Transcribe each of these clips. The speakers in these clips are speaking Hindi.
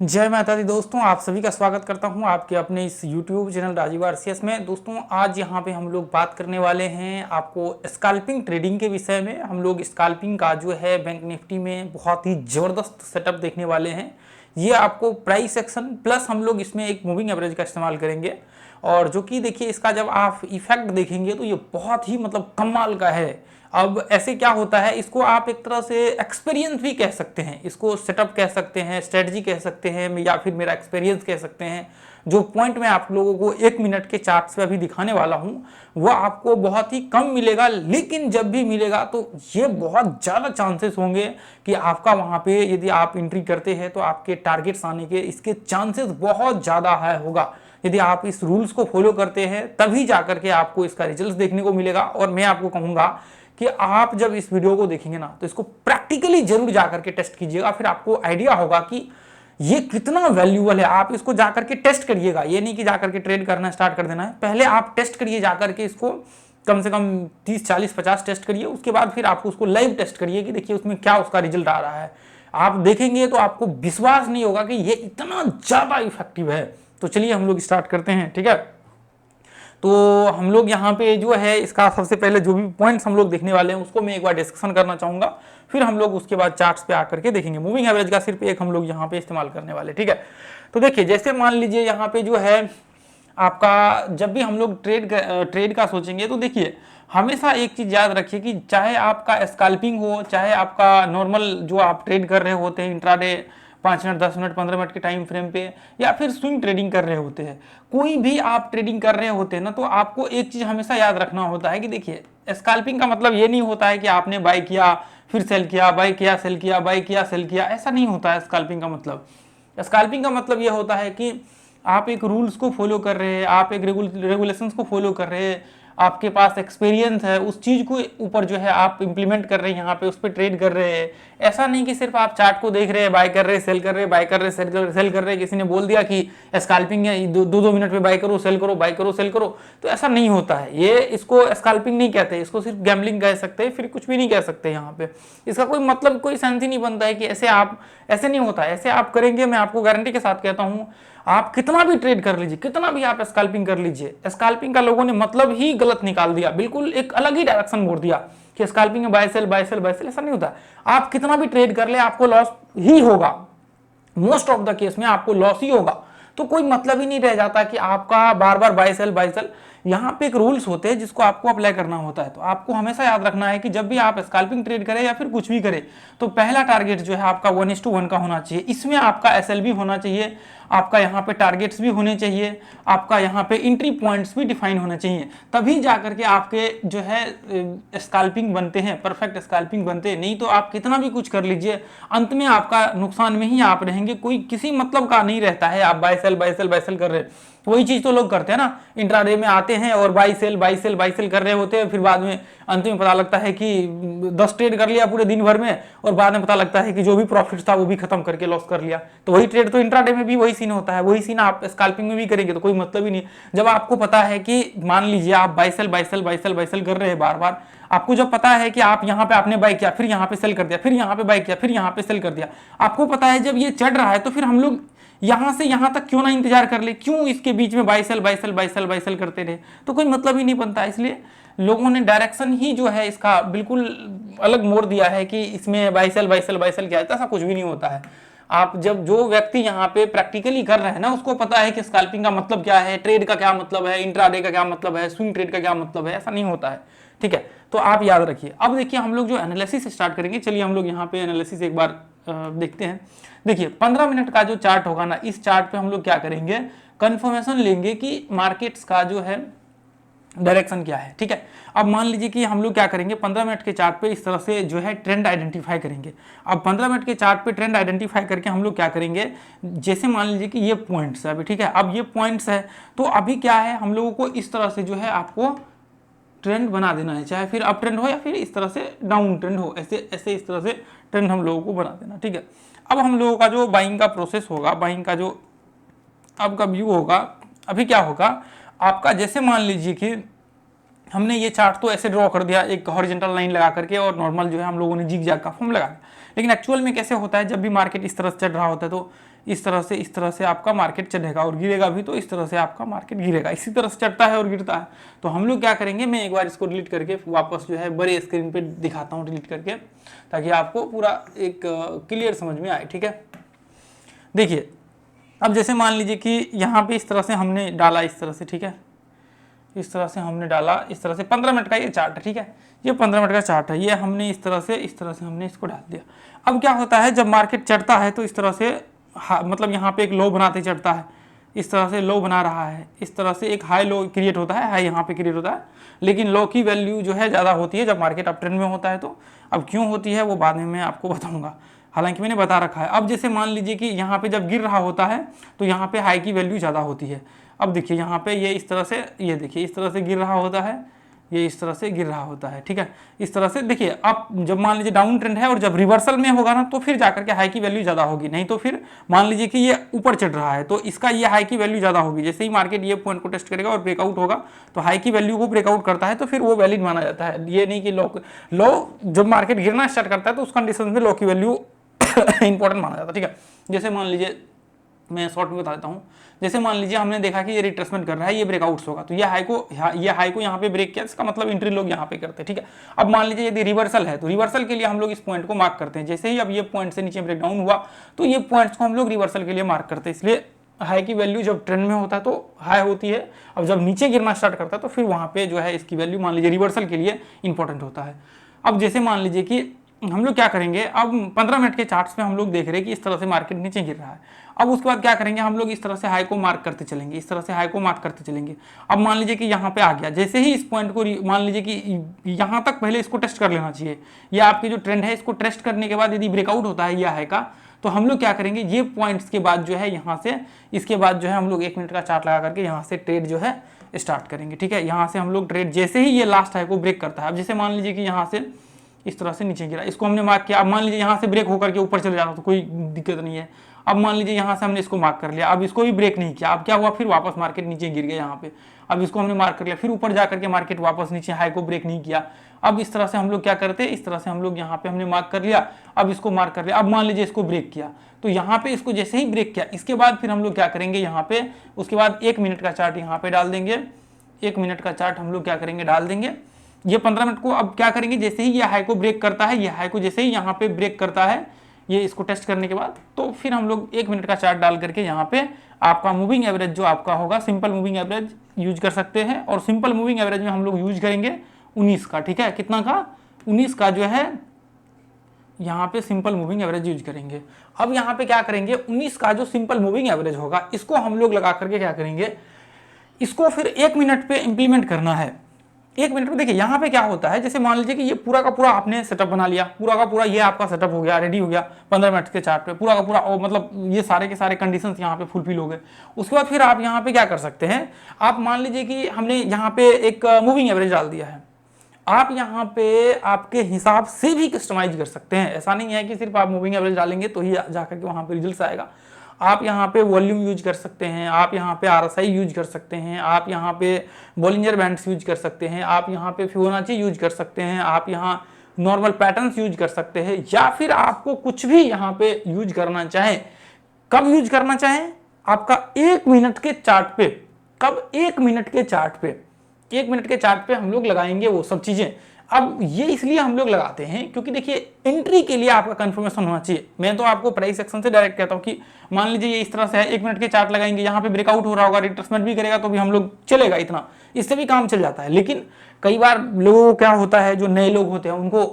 जय माता दी दोस्तों, आप सभी का स्वागत करता हूं आपके अपने इस YouTube चैनल राजीव आरसीएस में। दोस्तों आज यहां पे हम लोग बात करने वाले हैं आपको स्कैल्पिंग ट्रेडिंग के विषय में। हम लोग स्कैल्पिंग का जो है बैंक निफ्टी में बहुत ही ज़बरदस्त सेटअप देखने वाले हैं। ये आपको प्राइस एक्शन प्लस हम लोग इसमें एक मूविंग एवरेज का इस्तेमाल करेंगे, और जो कि देखिए इसका जब आप इफेक्ट देखेंगे तो ये बहुत ही कमाल का है। अब ऐसे क्या होता है, इसको आप एक तरह से एक्सपीरियंस भी कह सकते हैं, इसको सेटअप कह सकते हैं, स्ट्रेटजी कह सकते हैं, या फिर मेरा एक्सपीरियंस कह सकते हैं। जो पॉइंट मैं आप लोगों को 1 मिनट के चार्ट से अभी दिखाने वाला हूं वह आपको बहुत ही कम मिलेगा, लेकिन जब भी मिलेगा तो ये बहुत ज़्यादा चांसेस होंगे कि आपका वहां पे यदि आप एंट्री करते हैं तो आपके टारगेट्स आने के इसके चांसेस बहुत ज़्यादा हाई होगा। यदि आप इस रूल्स को फॉलो करते हैं तभी जाकर के आपको इसका रिजल्ट देखने को मिलेगा। और मैं आपको कहूँगा कि आप जब इस वीडियो को देखेंगे ना तो इसको प्रैक्टिकली जरूर जाकर के टेस्ट कीजिएगा, फिर आपको आइडिया होगा कि ये कितना वैल्यूएबल है। आप इसको जाकर के टेस्ट करिएगा, ये नहीं कि जाकर के ट्रेड करना स्टार्ट कर देना है। पहले आप टेस्ट करिए जाकर के, इसको कम से कम 30 40 50 टेस्ट करिए, उसके बाद फिर आप उसको लाइव टेस्ट करिए कि देखिए उसमें क्या उसका रिजल्ट आ रहा है। आप देखेंगे तो आपको विश्वास नहीं होगा कि ये इतना ज़्यादा इफेक्टिव है। तो चलिए हम लोग स्टार्ट करते हैं, ठीक है। तो हम लोग यहाँ पे जो है इसका सबसे पहले जो भी पॉइंट्स हम लोग देखने वाले हैं उसको मैं एक बार डिस्कशन करना चाहूँगा, फिर हम लोग उसके बाद चार्ट्स पे आकर के देखेंगे। मूविंग एवरेज का सिर्फ एक हम लोग यहाँ पे इस्तेमाल करने वाले, ठीक है। तो देखिए जैसे मान लीजिए यहाँ पे जो है आपका, जब भी हम लोग ट्रेड का सोचेंगे तो देखिए हमेशा एक चीज़ याद रखिए कि चाहे आपका स्कैल्पिंग हो, चाहे आपका नॉर्मल जो आप ट्रेड कर रहे होते हैं इंट्राडे 5 मिनट 10 मिनट 15 मिनट के टाइम फ्रेम पे, या फिर स्विंग ट्रेडिंग कर रहे होते हैं, कोई भी आप ट्रेडिंग कर रहे होते हैं ना, तो आपको एक चीज़ हमेशा याद रखना होता है कि देखिए स्कैल्पिंग का मतलब ये नहीं होता है कि आपने बाय किया फिर सेल किया, बाय किया सेल किया, बाय किया सेल किया, ऐसा नहीं होता है स्कैल्पिंग का मतलब। स्कैल्पिंग का मतलब ये होता है कि आप एक रूल्स को फॉलो कर रहे हैं, आप एक रेगुलेशंस को फॉलो कर रहे हैं, आपके पास एक्सपीरियंस है, उस चीज़ को ऊपर जो है आप इंप्लीमेंट कर रहे हैं, यहाँ पे उस पर ट्रेड कर रहे हैं। ऐसा नहीं कि सिर्फ आप चार्ट को देख रहे हैं, बाय कर रहे हैं सेल कर रहे हैं, बाय कर रहे हैं सेल कर रहे हैं, किसी ने बोल दिया कि स्कैल्पिंग है, दो मिनट में बाय करो सेल करो, बाय करो सेल करो, तो ऐसा नहीं होता है। ये इसको स्कैल्पिंग नहीं कहते, इसको सिर्फ गैम्बलिंग कह सकते हैं, फिर कुछ भी नहीं कह सकते यहाँ पे। इसका कोई मतलब कोई सेंस ही नहीं बनता है कि ऐसे नहीं होता है। ऐसे आप करेंगे, मैं आपको गारंटी के साथ कहता हूँ, आप कितना भी ट्रेड कर लीजिए, कितना भी आप स्कैल्पिंग कर लीजिए, स्कैल्पिंग का लोगों ने मतलब ही गलत निकाल दिया, बिल्कुल एक अलग ही डायरेक्शन मोड़ दिया कि स्कैल्पिंग में buy sell buy sell buy sell. ऐसा नहीं होता। आप कितना भी ट्रेड कर ले आपको लॉस ही होगा, मोस्ट ऑफ द केस में आपको लॉस ही होगा। तो कोई मतलब ही नहीं रह जाता कि आपका बार बार बाय सेल बाय सेल। यहाँ पे एक रूल्स होते हैं जिसको आपको अप्लाई करना होता है। तो आपको हमेशा याद रखना है कि जब भी आप स्कैल्पिंग ट्रेड करें या फिर कुछ भी करें तो पहला टारगेट जो है आपका 1:1 का होना चाहिए। इसमें आपका एसएल भी होना चाहिए, आपका यहाँ पे टारगेट्स भी होने चाहिए, आपका यहाँ पे एंट्री पॉइंट्स भी डिफाइन होने चाहिए, तभी जाकर के आपके जो है स्कैल्पिंग बनते हैं, परफेक्ट स्कैल्पिंग बनते हैं। नहीं तो आप कितना भी कुछ कर लीजिए, अंत में आपका नुकसान में ही आप रहेंगे, कोई किसी मतलब का नहीं रहता है। आप buy sell buy sell buy sell कर रहे हैं, वही चीज तो लोग करते हैं ना, इंट्राडे में आते हैं और buy sell buy sell buy sell कर रहे होते हैं, फिर बाद में अंत में पता लगता है कि 10 ट्रेड कर लिया पूरे दिन भर में, और बाद में पता लगता है कि जो भी प्रॉफिट था वो भी खत्म करके लॉस कर लिया। तो वही ट्रेड तो इंट्राडे में भी वही सीन होता है, वही सीन आप स्कैल्पिंग में भी करेंगे तो कोई मतलब ही नहीं। जब आपको पता है कि मान लीजिए आप buy sell buy sell buy sell buy sell कर रहे हैं बार बार, आपको जब पता है कि आप यहाँ पे आपने बाय किया फिर यहाँ पे सेल कर दिया, फिर यहाँ पे बाय किया फिर यहाँ पे सेल कर दिया, आपको पता है जब ये चढ़ रहा है तो फिर हम लोग यहां से यहां तक क्यों ना इंतजार कर ले, क्यों इसके बीच में buy sell buy sell buy sell buy sell करते रहे, तो कोई मतलब ही नहीं बनता। इसलिए लोगों ने डायरेक्शन ही जो है इसका बिल्कुल अलग मोड़ दिया है कि इसमें buy sell buy sell buy sell क्या है। ऐसा कुछ भी नहीं होता है। आप जब जो व्यक्ति यहाँ पे प्रैक्टिकली कर रहे हैं ना, उसको पता है कि स्कैल्पिंग का मतलब क्या है, ट्रेड का क्या मतलब है, इंट्राडे का क्या मतलब है, स्विंग ट्रेड का क्या मतलब है, ऐसा नहीं होता है, ठीक है। तो आप याद रखिए। अब देखिए हम लोग जो एनालिसिस स्टार्ट करेंगे, चलिए हम लोग यहाँ पे एनालिसिस एक बार देखते हैं। देखिए 15 मिनट का जो चार्ट होगा ना, इस चार्ट पे हम लोग क्या करेंगे, कंफर्मेशन लेंगे कि मार्केट्स का जो है डायरेक्शन क्या है, ठीक है। अब मान लीजिए कि हम लोग क्या करेंगे, 15 मिनट के चार्ट पे इस तरह से जो है ट्रेंड आइडेंटिफाई करेंगे। अब 15 मिनट के चार्ट पे ट्रेंड आइडेंटिफाई करके हम लोग क्या करेंगे, जैसे मान लीजिए कि ये पॉइंट्स है अभी, ठीक है। अब ये पॉइंट्स है तो अभी क्या है, हम लोगों को इस तरह से जो है आपको ट्रेंड बना देना है, चाहे फिर अप ट्रेंड हो या फिर इस तरह से डाउन ट्रेंड हो, ऐसे ऐसे इस तरह से ट्रेंड हम लोगों को बना देना, ठीक है। अब हम लोगों का जो बाइंग का प्रोसेस होगा, बाइंग का जो आपका व्यू होगा, अभी क्या होगा आपका, जैसे मान लीजिए कि हमने ये चार्ट तो ऐसे ड्रॉ कर दिया एक हॉरिजॉन्टल लाइन लगा करके, और नॉर्मल जो है हम लोगों ने जिग जैग का फॉर्म लगा दिया। लेकिन एक्चुअल में कैसे होता है, जब भी मार्केट इस तरह से चढ़ रहा होता है तो इस तरह से आपका मार्केट चढ़ेगा और गिरेगा भी तो इस तरह से आपका मार्केट गिरेगा। इसी तरह से चढ़ता है और गिरता है। तो हम लोग क्या करेंगे, मैं एक बार इसको डिलीट करके वापस जो है बड़े स्क्रीन पे दिखाता हूँ डिलीट करके, ताकि आपको पूरा एक क्लियर समझ में आए। ठीक है, देखिए अब जैसे मान लीजिए कि यहाँ पे इस तरह से हमने डाला, इस तरह से, ठीक है, इस तरह से हमने डाला, इस तरह से 15 मिनट का ये चार्ट है। ठीक है, ये 15 मिनट का चार्ट है, ये हमने इस तरह से हमने इसको डाल दिया। अब क्या होता है, जब मार्केट चढ़ता है तो इस तरह से मतलब यहाँ पे एक लो बनाते चढ़ता है, इस तरह से लो बना रहा है, इस तरह से एक हाई लो क्रिएट होता है, हाई यहाँ पे क्रिएट होता है, लेकिन लो की वैल्यू जो है ज़्यादा होती है जब मार्केट अप ट्रेंड में होता है। तो अब क्यों होती है वो बाद में मैं आपको बताऊँगा, हालांकि मैंने बता रखा है। अब जैसे मान लीजिए कि यहाँ पे जब गिर रहा होता है तो यहाँ पे हाई की वैल्यू ज़्यादा होती है। अब देखिए यहाँ पे ये इस तरह से, ये देखिए इस तरह से गिर रहा होता है, ये इस तरह से गिर रहा होता है। ठीक है, इस तरह से देखिए, अब जब मान लीजिए डाउन ट्रेंड है और जब रिवर्सल में होगा ना तो फिर जाकर के हाई की वैल्यू ज़्यादा होगी, नहीं तो फिर मान लीजिए कि ये ऊपर चढ़ रहा है तो इसका ये हाई की वैल्यू ज़्यादा होगी। जैसे ही मार्केट ये पॉइंट को टेस्ट करेगा और ब्रेकआउट होगा तो हाई की वैल्यू को ब्रेकआउट करता है तो फिर वो वैलिड माना जाता है। ये नहीं कि लो जब मार्केट गिरना स्टार्ट करता है तो उस कंडीशन में लो की वैल्यू इंपॉर्टेंट माना जाता है। ठीक है, जैसे मान लीजिए मैं शॉर्ट में बता देता हूँ, जैसे मान लीजिए हमने देखा कि ये रिट्रेसमेंट कर रहा है, ये ब्रेकआउट्स होगा तो ये हाई को यहाँ पे ब्रेक किया, इसका मतलब एंट्री लोग यहाँ पे करते हैं। ठीक है, अब मान लीजिए यदि रिवर्सल है तो रिवर्सल के लिए हम लोग इस पॉइंट को मार्क करते हैं। जैसे ही अब ये पॉइंट से नीचे ब्रेकडाउन हुआ तो ये पॉइंट्स को हम लोग रिवर्सल के लिए मार्क करते हैं। इसलिए हाई की वैल्यू जब ट्रेंड में होता है तो हाई होती है, अब जब नीचे गिरना स्टार्ट करता है तो फिर वहाँ पे जो है इसकी वैल्यू मान लीजिए रिवर्सल के लिए इंपॉर्टेंट होता है। अब जैसे मान लीजिए कि हम लोग क्या करेंगे, अब 15 मिनट के चार्ट्स में हम लोग देख रहे हैं कि इस तरह से मार्केट नीचे गिर रहा है। अब उसके बाद क्या करेंगे, हम लोग इस तरह से हाई को मार्क करते चलेंगे, इस तरह से हाई को मार्क करते चलेंगे। अब मान लीजिए कि यहाँ पे आ गया, जैसे ही इस पॉइंट को मान लीजिए कि यहाँ तक पहले इसको टेस्ट कर लेना चाहिए। ये आपकी जो ट्रेंड है इसको टेस्ट करने के बाद यदि ब्रेकआउट होता है या हाई का तो हम लोग क्या करेंगे, ये पॉइंट्स के बाद जो है यहाँ से, इसके बाद जो है हम लोग 1 मिनट का चार्ट लगा करके यहाँ से ट्रेड जो है स्टार्ट करेंगे। ठीक है, यहाँ से हम लोग ट्रेड जैसे ही ये लास्ट हाई को ब्रेक करता है, अब जैसे मान लीजिए कि यहाँ से इस तरह से नीचे गिरा, इसको हमने मार्क किया। अब मान लीजिए यहाँ से ब्रेक होकर के ऊपर चले जाता तो कोई दिक्कत नहीं है। अब मान लीजिए यहाँ से हमने इसको मार्क कर लिया, अब इसको भी ब्रेक नहीं किया, अब क्या हुआ, फिर वापस मार्केट नीचे गिर गया यहाँ पे। अब इसको हमने मार्क कर लिया, फिर ऊपर जाकर के मार्केट वापस नीचे हाई को ब्रेक नहीं किया। अब इस तरह से हम लोग क्या करते हैं, इस तरह से हम लोग यहाँ पे हमने मार्क कर लिया, अब इसको मार्क कर लिया। अब मान लीजिए इसको ब्रेक किया तो यहाँ पे इसको जैसे ही ब्रेक किया इसके बाद फिर हम लोग क्या करेंगे यहाँ पे, उसके बाद 1 मिनट का चार्ट यहाँ पे डाल देंगे। 1 मिनट का चार्ट हम लोग क्या करेंगे, डाल देंगे। ये 15 मिनट को अब क्या करेंगे, जैसे ही ये हाई को ब्रेक करता है, ये हाई को जैसे ही यहाँ पे ब्रेक करता है, ये इसको टेस्ट करने के बाद तो फिर हम लोग 1 मिनट का चार्ट डाल करके यहाँ पे आपका मूविंग एवरेज जो आपका होगा, सिंपल मूविंग एवरेज यूज कर सकते हैं। और सिंपल मूविंग एवरेज में हम लोग यूज करेंगे 19 का। ठीक है, कितना का, 19 का जो है यहाँ पे सिंपल मूविंग एवरेज यूज करेंगे। अब यहाँ पे क्या करेंगे, 19 का जो सिंपल मूविंग एवरेज होगा इसको हम लोग लगा करके क्या करेंगे, इसको फिर 1 मिनट पे इंप्लीमेंट करना है। 1 मिनट में देखिए यहाँ पे क्या होता है, जैसे मान लीजिए कि ये पूरा का पूरा आपने सेटअप बना लिया, पूरा का पूरा ये आपका सेटअप हो गया, रेडी हो गया 15 मिनट के चार्ट पे पूरा का पूरा, मतलब ये सारे के सारे कंडीशंस यहाँ पे फुलफिल हो गए। उसके बाद फिर आप यहाँ पे क्या कर सकते हैं, आप मान लीजिए कि हमने यहाँ पे एक मूविंग एवरेज डाल दिया है, आप यहाँ पे आपके हिसाब से भी कस्टमाइज कर सकते हैं। ऐसा नहीं है कि सिर्फ आप मूविंग एवरेज डालेंगे तो ही जाकर के वहाँ पे रिजल्ट आएगा। आप यहाँ पे वॉल्यूम यूज कर सकते हैं, आप यहाँ पे RSI यूज कर सकते हैं, आप यहाँ पे बॉलिंजर बैंड्स यूज कर सकते हैं, आप यहाँ पे फिबोनाची यूज कर सकते हैं, आप यहाँ नॉर्मल पैटर्न्स यूज कर सकते हैं, या फिर आपको कुछ भी यहाँ पे यूज करना चाहें। कब यूज करना चाहें, आपका 1 मिनट के चार्ट पे, कब 1 मिनट के चार्ट पे, 1 मिनट के चार्ट पे हम लोग लगाएंगे वो सब चीजें। अब ये इसलिए हम लोग लगाते हैं क्योंकि देखिए एंट्री के लिए आपका कंफर्मेशन होना चाहिए। मैं तो आपको प्राइस सेक्शन से डायरेक्ट कहता हूँ कि मान लीजिए ये इस तरह से है, 1 मिनट के चार्ट लगाएंगे, यहाँ पे ब्रेकआउट हो रहा होगा, रिट्रेसमेंट भी करेगा तो भी हम लोग चलेगा, इतना इससे भी काम चल जाता है। लेकिन कई बार लोगों को क्या होता है, जो नए लोग होते हैं उनको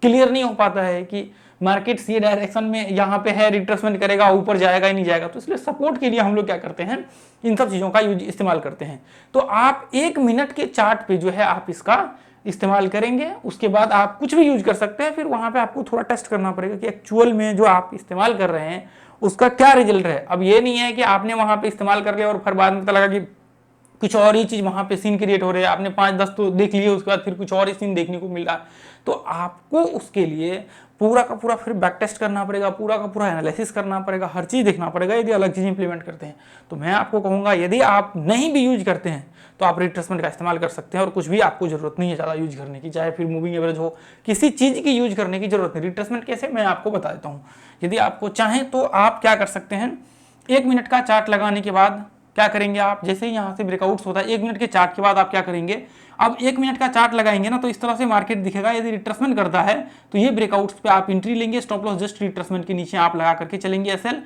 क्लियर नहीं हो पाता है कि मार्केट ये डायरेक्शन में यहाँ पे है, रिट्रेसमेंट करेगा, ऊपर जाएगा ही नहीं जाएगा। तो इसलिए सपोर्ट के लिए हम लोग क्या करते हैं, इन सब चीज़ों का यूज इस्तेमाल करते हैं। तो आप 1 मिनट के चार्ट पे जो है आप इसका इस्तेमाल करेंगे, उसके बाद आप कुछ भी यूज कर सकते हैं। फिर वहाँ पे आपको थोड़ा टेस्ट करना पड़ेगा कि एक्चुअल में जो आप इस्तेमाल कर रहे हैं उसका क्या रिजल्ट है। अब ये नहीं है कि आपने वहाँ पे इस्तेमाल कर लिया और फिर बाद में पता लगा कि कुछ और ही चीज़ वहाँ पे सीन क्रिएट हो रहे हैं, आपने 5-10 तो देख लिए, उसके बाद फिर कुछ और ही सीन देखने को मिल रहा है। तो आपको उसके लिए पूरा का पूरा फिर बैक टेस्ट करना पड़ेगा, पूरा का पूरा एनालिसिस करना पड़ेगा, हर चीज़ देखना पड़ेगा यदि अलग चीज़ इंप्लीमेंट करते हैं। तो मैं आपको कहूँगा यदि आप नहीं भी यूज करते हैं तो आप रिट्रेसमेंट का इस्तेमाल कर सकते हैं, और कुछ भी आपको जरूरत नहीं है ज़्यादा यूज करने की, चाहे फिर मूविंग एवरेज हो, किसी चीज़ की यूज करने की जरूरत नहीं। रिट्रेसमेंट कैसे, मैं आपको बता देता हूँ। यदि आपको चाहें तो आप क्या कर सकते हैं, 1 मिनट का चार्ट लगाने के बाद क्या करेंगे आप, जैसे ही यहाँ से ब्रेकआउट्स होता है 1 मिनट के चार्ट के बाद आप क्या करेंगे, अब 1 मिनट का चार्ट लगाएंगे ना तो इस तरह से मार्केट दिखेगा। यदि रिट्रेसमेंट करता है तो ये ब्रेकआउट्स पे आप एंट्री लेंगे, स्टॉप लॉस जस्ट रिट्रेसमेंट के नीचे आप लगा करके चलेंगे, एसएल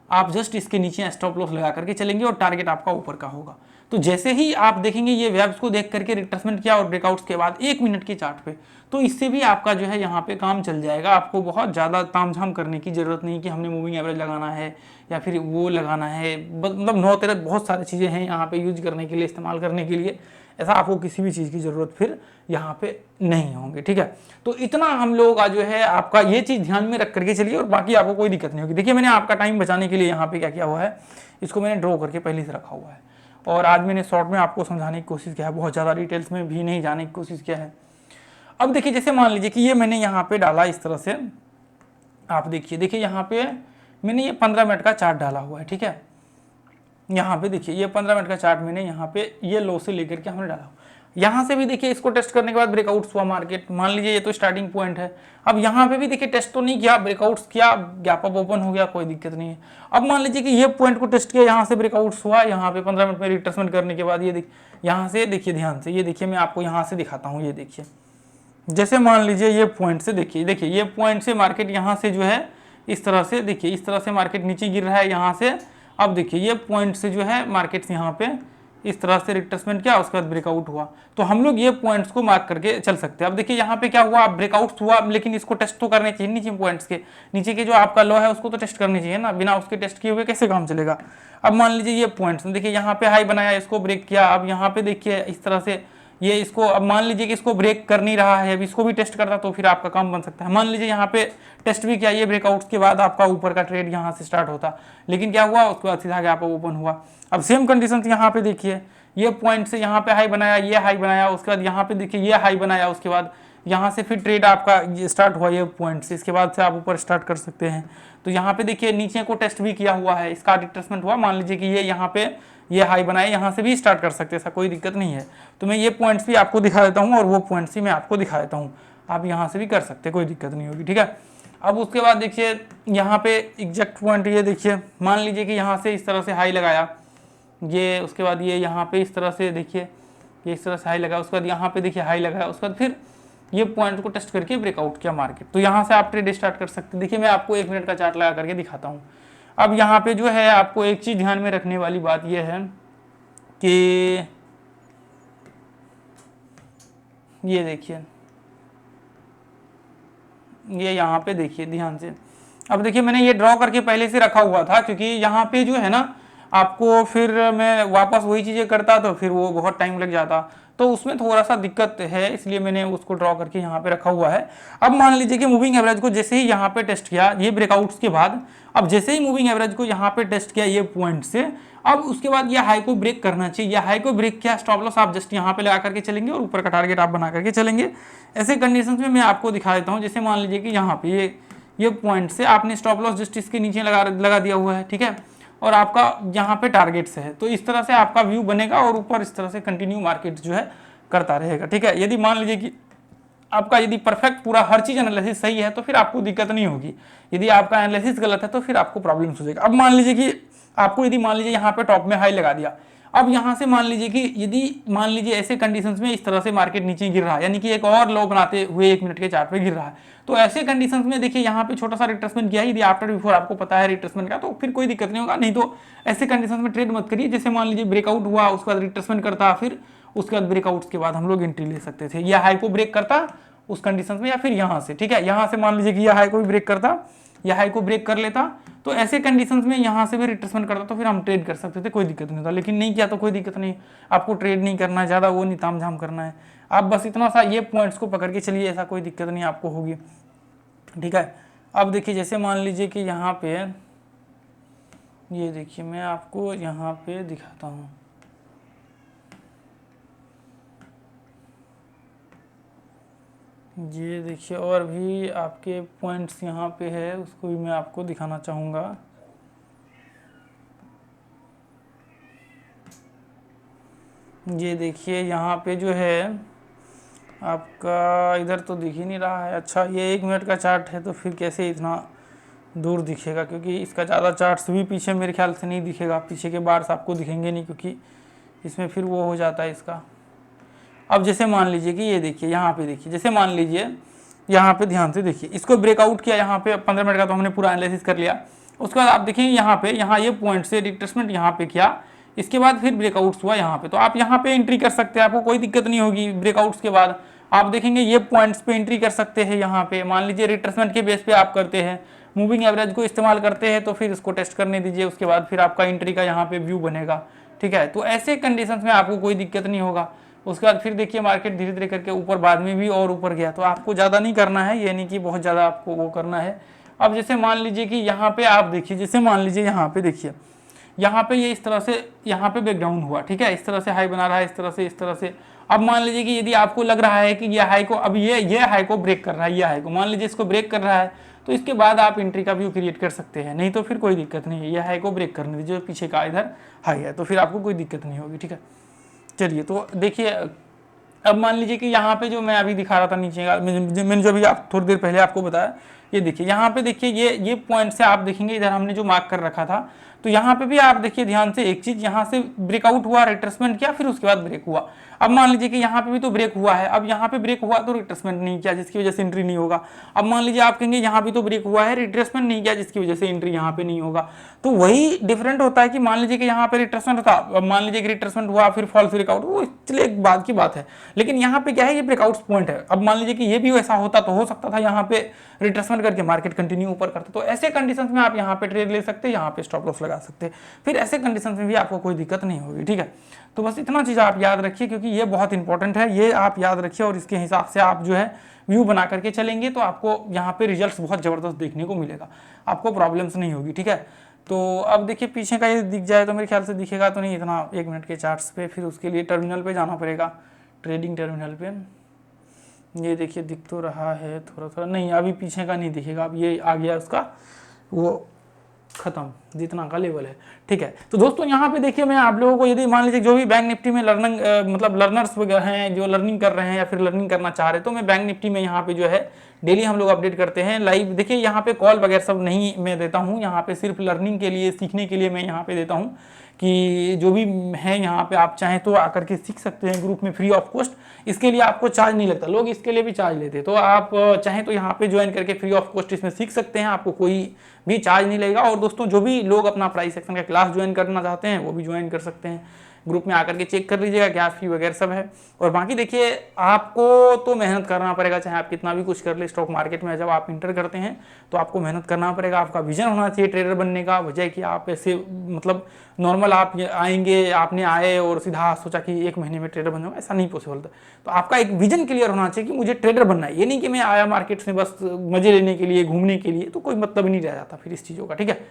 आप जस्ट इसके नीचे स्टॉप लॉस लगा करके चलेंगे और टारगेट आपका ऊपर का होगा। तो जैसे ही आप देखेंगे ये वेब्स को देख करके रिट्रेसमेंट किया और ब्रेकआउट्स के बाद 1 मिनट के चार्ट पे, तो इससे भी आपका जो है यहाँ पे काम चल जाएगा। आपको बहुत ज़्यादा तामझाम करने की ज़रूरत नहीं कि हमने मूविंग एवरेज लगाना है या फिर वो लगाना है, मतलब 9-13 बहुत सारी चीज़ें हैं यहाँ पे यूज करने के लिए, इस्तेमाल करने के लिए। ऐसा आपको किसी भी चीज़ की ज़रूरत फिर यहाँ पे नहीं होंगे, ठीक है। तो इतना हम लोग का जो है आपका ये चीज़ ध्यान में रख करके चलिए और बाकी आपको कोई दिक्कत नहीं होगी। देखिए मैंने आपका टाइम बचाने के लिए यहाँ पे क्या किया हुआ है, इसको मैंने ड्रॉ करके पहले से रखा हुआ है, और आज मैंने शॉर्ट में आपको समझाने की कोशिश किया है, बहुत ज़्यादा डिटेल्स में भी नहीं जाने की कोशिश किया है। अब देखिए जैसे मान लीजिए कि ये मैंने यहाँ पे डाला इस तरह से, आप देखिए यहाँ पे मैंने ये 15 मिनट का चार्ट डाला हुआ है, ठीक है। यहाँ पे देखिए ये 15 मिनट का चार्ट मैंने यहाँ पे ये लो से लेकर के हमने डाला। यहाँ से भी देखिए इसको टेस्ट करने के बाद ब्रेकआउट्स हुआ मार्केट, मान लीजिए ये तो स्टार्टिंग पॉइंट है। अब यहाँ पे भी देखिए टेस्ट तो नहीं किया, ब्रेकआउट्स किया, गैप अप ओपन हो गया, कोई दिक्कत नहीं है। अब मान लीजिए कि ये पॉइंट को टेस्ट किया, यहाँ से ब्रेकआउट्स हुआ, यहाँ पे 15 मिनट में रिट्रेसमेंट करने के बाद ये यहाँ से देखिए ध्यान से, ये देखिए मैं आपको यहाँ से दिखाता हूँ, ये देखिए जैसे मान लीजिए ये पॉइंट से देखिए ये पॉइंट से मार्केट यहाँ से जो है इस तरह से, देखिए इस तरह से मार्केट नीचे गिर रहा है यहाँ से। अब देखिए ये पॉइंट से जो है मार्केट यहाँ पे इस तरह से रिट्रेसमेंट किया, उसके बाद ब्रेकआउट हुआ। तो हम लोग ये पॉइंट्स को मार्क करके चल सकते हैं। अब देखिए यहाँ पे क्या हुआ, ब्रेकआउट हुआ, लेकिन इसको टेस्ट तो करने चाहिए, नीचे पॉइंट्स के नीचे के जो आपका लो है उसको तो टेस्ट करनी चाहिए ना, बिना उसके टेस्ट किए हुए कैसे काम चलेगा। अब मान लीजिए ये पॉइंट्स देखिए यहाँ पे हाई बनाया, इसको ब्रेक किया, अब यहाँ पे देखिए इस तरह से ये इसको, अब मान लीजिए कि इसको ब्रेक कर नहीं रहा है, अब इसको भी टेस्ट करता तो फिर आपका काम बन सकता है। मान लीजिए यहाँ पे टेस्ट भी किया, ये ब्रेकआउट्स के बाद आपका ऊपर का ट्रेड यहाँ से स्टार्ट होता, लेकिन क्या हुआ, उसके बाद सीधा गैप ओपन हुआ। अब सेम कंडीशन यहाँ पे देखिए, ये पॉइंट से यहाँ पे हाई बनाया, ये हाई बनाया, उसके बाद यहाँ पे देखिए ये हाई बनाया, उसके बाद यहाँ से फिर ट्रेड आपका ये स्टार्ट हुआ ये पॉइंट से, इसके बाद से आप ऊपर स्टार्ट कर सकते हैं। तो यहाँ पे देखिए नीचे को टेस्ट भी किया हुआ है, इसका रिट्रेसमेंट हुआ, मान लीजिए कि ये यहाँ पे ये हाई बनाए, यहाँ से भी स्टार्ट कर सकते हैं, ऐसा कोई दिक्कत नहीं है। तो मैं ये पॉइंट्स भी आपको दिखा देता हूँ और वो पॉइंट्स भी मैं आपको दिखा देता हूँ, आप यहाँ से भी कर सकते हैं, कोई दिक्कत नहीं होगी, ठीक है। अब उसके बाद देखिए यहाँ पे एग्जैक्ट पॉइंट ये देखिए, मान लीजिए कि यहाँ से इस तरह से हाई लगाया ये, उसके बाद ये यहाँ पे इस तरह से देखिए ये इस तरह से हाई लगा, उसके बाद यहाँ पे देखिए हाई लगाया, उसके बाद फिर ये पॉइंट को टेस्ट करके ब्रेकआउट किया मार्केट। तो यहाँ से आप ट्रेड स्टार्ट कर सकते हैं। देखिए मैं आपको 1 मिनट का चार्ट लगा करके दिखाता हूँ। अब यहाँ पे जो है आपको एक चीज़ ध्यान में रखने वाली बात यह है कि ये देखिए ये यहाँ पे देखिए ध्यान से, अब देखिए मैंने ये ड्रॉ करके पहले से रखा हुआ था, क्योंकि यहाँ पे जो है ना आपको फिर मैं वापस वही चीज़ें करता तो फिर वो बहुत टाइम लग जाता, तो उसमें थोड़ा सा दिक्कत है, इसलिए मैंने उसको ड्रॉ करके यहाँ पे रखा हुआ है। अब मान लीजिए कि मूविंग एवरेज को जैसे ही यहाँ पे टेस्ट किया ये ब्रेकआउट्स के बाद, अब जैसे ही मूविंग एवरेज को यहाँ पे टेस्ट किया ये पॉइंट से, अब उसके बाद ये हाई को ब्रेक करना चाहिए, हाई को ब्रेक किया, स्टॉप लॉस आप जस्ट यहाँ पे लगा करके चलेंगे और ऊपर का टारगेट आप बना करके चलेंगे। ऐसे कंडीशंस में मैं आपको दिखा देता हूँ, जैसे मान लीजिए कि यहाँ पे ये पॉइंट से आपने स्टॉप लॉस जस्ट इसके नीचे लगा दिया हुआ है, ठीक है, और आपका यहाँ पे टारगेट से है, तो इस तरह से आपका व्यू बनेगा और ऊपर इस तरह से कंटिन्यू मार्केट जो है करता रहेगा, ठीक है। यदि मान लीजिए कि आपका यदि परफेक्ट पूरा हर चीज़ एनालिसिस सही है तो फिर आपको दिक्कत नहीं होगी, यदि आपका एनालिसिस गलत है तो फिर आपको प्रॉब्लम्स हो जाएगा। अब मान लीजिए कि आपको यदि मान लीजिए यहाँ पे टॉप में हाई लगा दिया, अब यहाँ से मान लीजिए कि यदि मान लीजिए ऐसे कंडीशंस में इस तरह से मार्केट नीचे गिर रहा है, यानी कि एक और लो बनाते हुए 1 मिनट के चार्ट पे गिर रहा है, तो ऐसे कंडीशंस में देखिए यहाँ पे छोटा सा रिट्रेसमेंट किया, यदि आफ्टर बिफोर आपको पता है रिट्रेसमेंट का तो फिर कोई दिक्कत नहीं होगा। नहीं तो ऐसे कंडीशंस में ट्रेड मत करिए। जैसे मान लीजिए ब्रेकआउट हुआ, उसके बाद रिट्रेसमेंट करता, फिर उसके बाद ब्रेकआउट्स के बाद हम लोग एंट्री ले सकते थे, या हाई को ब्रेक करता उस कंडीशंस में, या फिर यहाँ से, ठीक है, यहाँ से मान लीजिए कि यह हाई को भी ब्रेक करता या हाई को ब्रेक कर लेता, तो ऐसे कंडीशंस में यहाँ से भी रिट्रेसमेंट करता तो फिर हम ट्रेड कर सकते थे, कोई दिक्कत नहीं होता। लेकिन नहीं किया तो कोई दिक्कत नहीं, आपको ट्रेड नहीं करना है, ज़्यादा वो नहीं तामझाम करना है, आप बस इतना सा ये पॉइंट्स को पकड़ के चलिए, ऐसा कोई दिक्कत नहीं आपको होगी, ठीक है। अब देखिए जैसे मान लीजिए कि यहाँ पे ये देखिए मैं आपको यहाँ पे दिखाता हूँ, ये देखिए और भी आपके पॉइंट्स यहाँ पे है, उसको भी मैं आपको दिखाना चाहूँगा। ये देखिए यहाँ पे जो है आपका इधर तो दिख ही नहीं रहा है। अच्छा ये 1 मिनट का चार्ट है तो फिर कैसे इतना दूर दिखेगा, क्योंकि इसका ज़्यादा चार्ट्स भी पीछे मेरे ख्याल से नहीं दिखेगा, पीछे के बार्स आपको दिखेंगे नहीं, क्योंकि इसमें फिर वो हो जाता है इसका। अब जैसे मान लीजिए कि ये देखिए यहाँ पे देखिए, जैसे मान लीजिए यहाँ पे ध्यान से देखिए, इसको ब्रेकआउट किया यहाँ पे 15 मिनट का तो हमने पूरा एनालिसिस कर लिया। उसके बाद आप देखेंगे यहाँ पे, यहाँ ये पॉइंट से रिट्रेसमेंट यहाँ पे किया, इसके बाद फिर ब्रेकआउट्स हुआ यहाँ पे, तो आप यहाँ पे एंट्री कर सकते हैं, आपको कोई दिक्कत नहीं होगी। ब्रेकआउट्स के बाद आप देखेंगे ये पॉइंट्स पे एंट्री कर सकते हैं। यहाँ पे मान लीजिए रिट्रेसमेंट के बेस पे आप करते हैं, मूविंग एवरेज को इस्तेमाल करते हैं, तो फिर इसको टेस्ट करने दीजिए, उसके बाद फिर आपका एंट्री का यहाँ पे व्यू बनेगा। ठीक है, तो ऐसे कंडीशंस में आपको कोई दिक्कत नहीं होगा। उसके बाद फिर देखिए मार्केट धीरे धीरे करके ऊपर बाद में भी और ऊपर गया, तो आपको ज़्यादा नहीं करना है, ये नहीं कि बहुत ज़्यादा आपको वो करना है। अब जैसे मान लीजिए कि यहाँ पे आप देखिए, जैसे मान लीजिए यहाँ पे देखिए, यहाँ पे ये इस तरह से यहाँ पे ब्रेकडाउन हुआ, ठीक है, इस तरह से हाई बना रहा है, इस तरह से इस तरह से। अब मान लीजिए कि यदि आपको लग रहा है कि ये हाई को, अब ये हाई को ब्रेक कर रहा है, ये हाई को मान लीजिए इसको ब्रेक कर रहा है, तो इसके बाद आप एंट्री का व्यू क्रिएट कर सकते हैं, नहीं तो फिर कोई दिक्कत नहीं है। ये हाई को ब्रेक करने दीजिए, पीछे का इधर हाई है, तो फिर आपको कोई दिक्कत नहीं होगी। ठीक है, चलिए तो देखिए अब मान लीजिए कि यहाँ पे जो मैं अभी दिखा रहा था नीचे का, मैंने जो अभी आप थोड़ी देर पहले आपको बताया, ये देखिए यहाँ पे देखिए ये पॉइंट से आप देखेंगे इधर हमने जो मार्क कर रखा था, तो यहाँ पे भी आप देखिए ध्यान से एक चीज, यहाँ से ब्रेकआउट हुआ, रिट्रेसमेंट किया, फिर उसके बाद ब्रेक हुआ। अब मान लीजिए कि यहाँ पे भी तो ब्रेक हुआ है, अब यहाँ पे ब्रेक हुआ तो रिट्रेसमेंट नहीं किया, जिसकी वजह से एंट्री नहीं होगा। अब मान लीजिए आप कहेंगे यहाँ भी तो ब्रेक हुआ है, रिट्रेसमेंट नहीं किया, जिसकी वजह से एंट्री यहाँ पे नहीं होगा। तो वही डिफरेंट होता है कि मान लीजिए कि यहाँ पे रिट्रेसमेंट था, अब मान लीजिए कि रिट्रेसमेंट हुआ फिर फॉल्स ब्रेकआउट, वो चलिए एक बात की बात है, लेकिन यहाँ पे क्या है, ये ब्रेकआउट पॉइंट है। अब मान लीजिए कि ये भी वैसा होता तो हो सकता था यहाँ पे रिट्रेसमेंट करके मार्केट कंटिन्यू ऊपर करता, तो ऐसे कंडीशंस में आप यहाँ पे ट्रेड ले सकते हैं, यहाँ पे स्टॉप लॉस लगा सकते हैं, फिर ऐसे कंडीशंस में भी आपको कोई दिक्कत नहीं होगी। ठीक है, तो बस इतना चीज़ आप याद रखिए, क्योंकि ये बहुत इंपॉर्टेंट है, ये आप याद रखिए और इसके हिसाब से आप जो है व्यू बना करके चलेंगे तो आपको यहाँ पे रिजल्ट्स बहुत ज़बरदस्त देखने को मिलेगा, आपको प्रॉब्लम्स नहीं होगी। ठीक है, तो अब देखिए पीछे का ये दिख जाए तो मेरे ख्याल से दिखेगा तो नहीं इतना 1 मिनट के चार्ट्स पे, फिर उसके लिए टर्मिनल पे जाना पड़ेगा, ट्रेडिंग टर्मिनल पे। ये देखिए दिख तो रहा है थोड़ा थोड़ा, नहीं अभी पीछे का नहीं दिखेगा, अब ये आ गया उसका वो खत्म, जितना का लेवल है। ठीक है, तो दोस्तों यहाँ पे देखिए मैं आप लोगों को, यदि मान लीजिए जो भी बैंक निफ्टी में लर्निंग मतलब लर्नर्स वगैरह हैं जो लर्निंग कर रहे हैं या फिर लर्निंग करना चाह रहे हैं, तो मैं बैंक निफ्टी में यहाँ पे जो है डेली हम लोग अपडेट करते हैं लाइव। देखिए यहाँ पे कॉल वगैरह सब नहीं मैं देता हूँ, यहाँ पे सिर्फ लर्निंग के लिए, सीखने के लिए मैं यहाँ पे देता हूँ कि जो भी है यहाँ पे आप चाहें तो आकर के सीख सकते हैं ग्रुप में फ्री ऑफ कॉस्ट। इसके लिए आपको चार्ज नहीं लगता, लोग इसके लिए भी चार्ज लेते हैं, तो आप चाहें तो यहाँ पे ज्वाइन करके फ्री ऑफ कॉस्ट इसमें सीख सकते हैं, आपको कोई भी चार्ज नहीं लगेगा। और दोस्तों जो भी लोग अपना प्राइस सेक्शन का क्लास ज्वाइन करना चाहते हैं वो भी ज्वाइन कर सकते हैं, ग्रुप में आकर के चेक कर लीजिएगा क्या फी वगैरह सब है। और बाकी देखिए आपको तो मेहनत करना पड़ेगा, चाहे आप कितना भी कुछ कर ले स्टॉक मार्केट में, जब आप इंटर करते हैं तो आपको मेहनत करना पड़ेगा, आपका विजन होना चाहिए ट्रेडर बनने का। वजह कि आप ऐसे मतलब नॉर्मल आप आएंगे, आपने आए और सीधा सोचा कि 1 महीने में ट्रेडर बन जाऊंगा, ऐसा नहीं पॉसिबल था। तो आपका एक विजन क्लियर होना चाहिए कि मुझे ट्रेडर बनना है, ये नहीं कि मैं आया मार्केट में बस मजे लेने के लिए, घूमने के लिए, तो कोई मतलब नहीं रह जाता फिर इस चीज़ों का। ठीक है,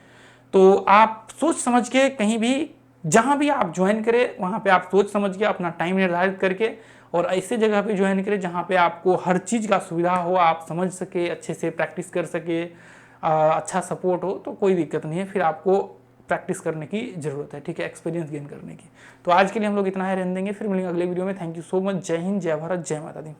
तो आप सोच समझ के कहीं भी जहां भी आप ज्वाइन करें वहां पे आप सोच समझ के अपना टाइम निर्धारित करके और ऐसे जगह पे ज्वाइन करें जहां पे आपको हर चीज़ का सुविधा हो, आप समझ सके, अच्छे से प्रैक्टिस कर सके, अच्छा सपोर्ट हो, तो कोई दिक्कत नहीं है, फिर आपको प्रैक्टिस करने की ज़रूरत है। ठीक है, एक्सपीरियंस गेन करने की। तो आज के लिए हम लोग इतना ही रहने देंगे, फिर मिलेंगे अगले वीडियो में। थैंक यू सो मच, जय हिंद, जय भारत, जय माता दी।